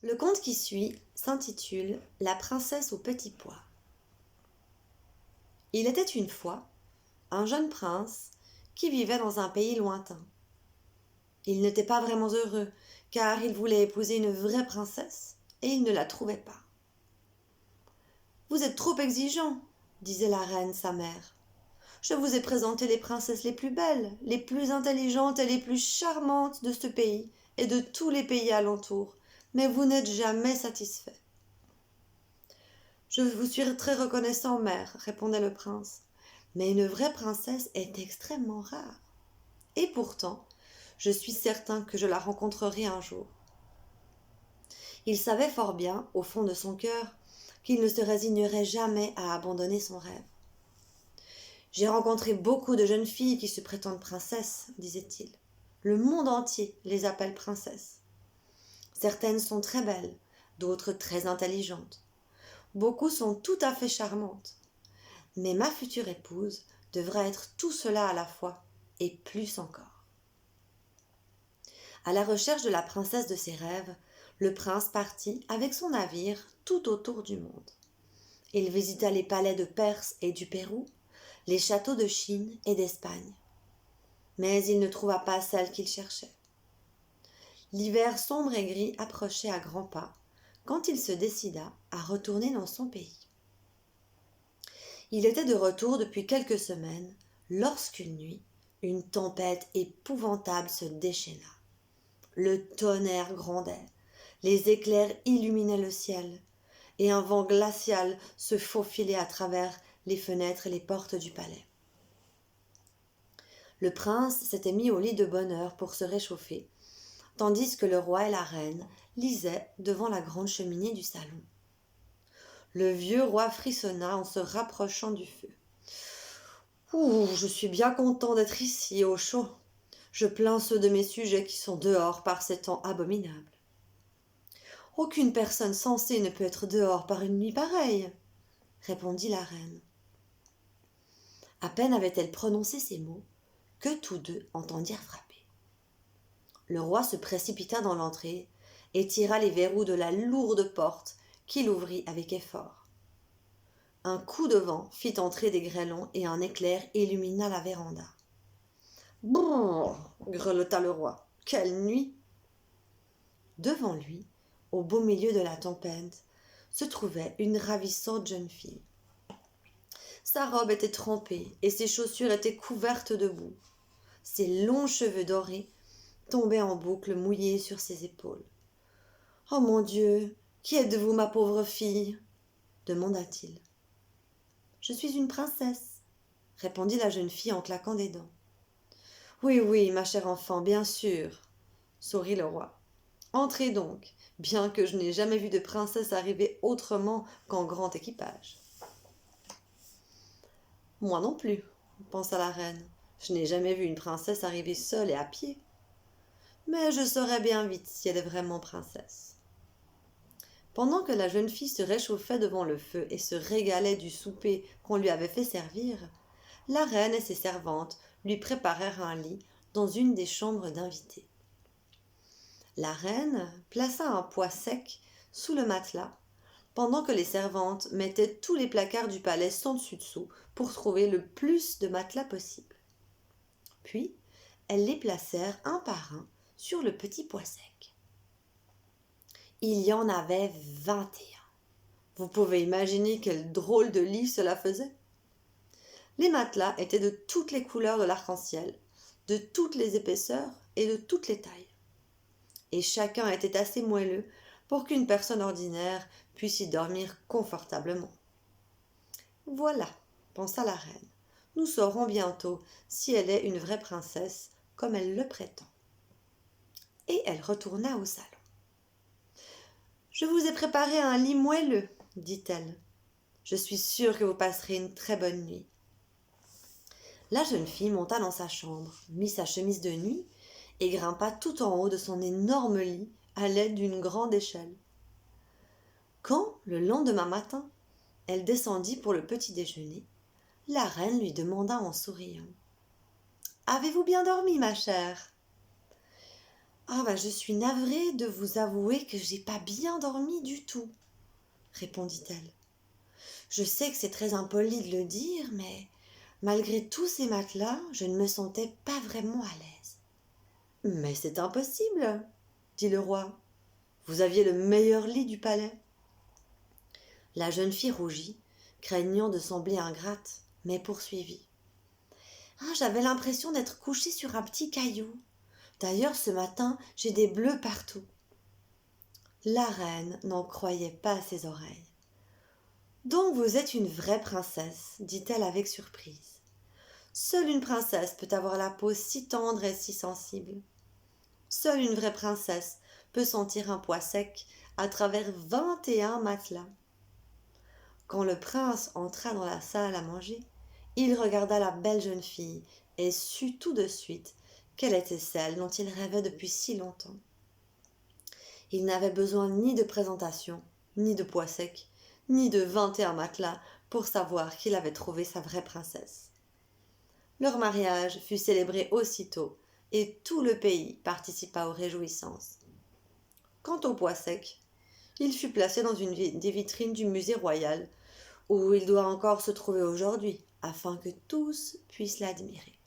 Le conte qui suit s'intitule « La princesse au petit pois ». Il était une fois un jeune prince qui vivait dans un pays lointain. Il n'était pas vraiment heureux car il voulait épouser une vraie princesse et il ne la trouvait pas. « Vous êtes trop exigeant, » disait la reine, sa mère. « Je vous ai présenté les princesses les plus belles, les plus intelligentes et les plus charmantes de ce pays et de tous les pays alentours, mais vous n'êtes jamais satisfait. »« Je vous suis très reconnaissant, mère, » répondait le prince, « mais une vraie princesse est extrêmement rare. Et pourtant, je suis certain que je la rencontrerai un jour. » Il savait fort bien, au fond de son cœur, qu'il ne se résignerait jamais à abandonner son rêve. « J'ai rencontré beaucoup de jeunes filles qui se prétendent princesses, » disait-il. « Le monde entier les appelle princesses. Certaines sont très belles, d'autres très intelligentes. Beaucoup sont tout à fait charmantes. Mais ma future épouse devra être tout cela à la fois, et plus encore. » À la recherche de la princesse de ses rêves, le prince partit avec son navire tout autour du monde. Il visita les palais de Perse et du Pérou, les châteaux de Chine et d'Espagne. Mais il ne trouva pas celle qu'il cherchait. L'hiver sombre et gris approchait à grands pas, quand il se décida à retourner dans son pays. Il était de retour depuis quelques semaines, lorsqu'une nuit, une tempête épouvantable se déchaîna. Le tonnerre grondait, les éclairs illuminaient le ciel, et un vent glacial se faufilait à travers les fenêtres et les portes du palais. Le prince s'était mis au lit de bonne heure pour se réchauffer, tandis que le roi et la reine lisaient devant la grande cheminée du salon. Le vieux roi frissonna en se rapprochant du feu. « Ouh, je suis bien content d'être ici, au chaud. Je plains ceux de mes sujets qui sont dehors par ces temps abominables. » « Aucune personne sensée ne peut être dehors par une nuit pareille, » répondit la reine. À peine avait-elle prononcé ces mots que tous deux entendirent frapper. Le roi se précipita dans l'entrée et tira les verrous de la lourde porte qu'il ouvrit avec effort. Un coup de vent fit entrer des grêlons et un éclair illumina la véranda. « Brrr !» grelotta le roi. « Quelle nuit !» Devant lui, au beau milieu de la tempête, se trouvait une ravissante jeune fille. Sa robe était trempée et ses chaussures étaient couvertes de boue. Ses longs cheveux dorés tombaient en boucles mouillées sur ses épaules. « Oh mon Dieu, qui êtes-vous, ma pauvre fille ?» demanda-t-il. « Je suis une princesse, » répondit la jeune fille en claquant des dents. « Oui, oui, ma chère enfant, bien sûr, » sourit le roi. « Entrez donc, bien que je n'ai jamais vu de princesse arriver autrement qu'en grand équipage. » « Moi non plus, » pensa la reine. « Je n'ai jamais vu une princesse arriver seule et à pied. Mais je saurai bien vite si elle est vraiment princesse. » Pendant que la jeune fille se réchauffait devant le feu et se régalait du souper qu'on lui avait fait servir, la reine et ses servantes lui préparèrent un lit dans une des chambres d'invités. La reine plaça un pois sec sous le matelas, pendant que les servantes mettaient tous les placards du palais sans dessus-dessous pour trouver le plus de matelas possible. Puis, elles les placèrent un par un sur le petit pois sec. Il y en avait 21. Vous pouvez imaginer quel drôle de lit cela faisait. Les matelas étaient de toutes les couleurs de l'arc-en-ciel, de toutes les épaisseurs et de toutes les tailles. Et chacun était assez moelleux pour qu'une personne ordinaire puisse y dormir confortablement. Voilà, pensa la reine, nous saurons bientôt si elle est une vraie princesse comme elle le prétend. Et elle retourna au salon. « Je vous ai préparé un lit moelleux, » dit-elle. « Je suis sûre que vous passerez une très bonne nuit. » La jeune fille monta dans sa chambre, mit sa chemise de nuit et grimpa tout en haut de son énorme lit à l'aide d'une grande échelle. Quand, le lendemain matin, elle descendit pour le petit déjeuner, la reine lui demanda en souriant. « Avez-vous bien dormi, ma chère ?»« Ah bah je suis navrée de vous avouer que j'ai pas bien dormi du tout, répondit-elle. Je sais que c'est très impoli de le dire, mais malgré tous ces matelas, je ne me sentais pas vraiment à l'aise. Mais c'est impossible, dit le roi. Vous aviez le meilleur lit du palais. La jeune fille rougit, craignant de sembler ingrate, mais poursuivit. Ah, j'avais l'impression d'être couchée sur un petit caillou. D'ailleurs, ce matin, j'ai des bleus partout. La reine n'en croyait pas à ses oreilles. Donc vous êtes une vraie princesse, dit-elle avec surprise. Seule une princesse peut avoir la peau si tendre et si sensible. Seule une vraie princesse peut sentir un pois sec à travers 21 matelas. Quand le prince entra dans la salle à manger, il regarda la belle jeune fille et sut tout de suite qu'elle était celle dont il rêvait depuis si longtemps. Il n'avait besoin ni de présentation, ni de pois sec, ni de 21 matelas pour savoir qu'il avait trouvé sa vraie princesse. Leur mariage fut célébré aussitôt et tout le pays participa aux réjouissances. Quant au pois sec, il fut placé dans une des vitrines du musée royal où il doit encore se trouver aujourd'hui, afin que tous puissent l'admirer.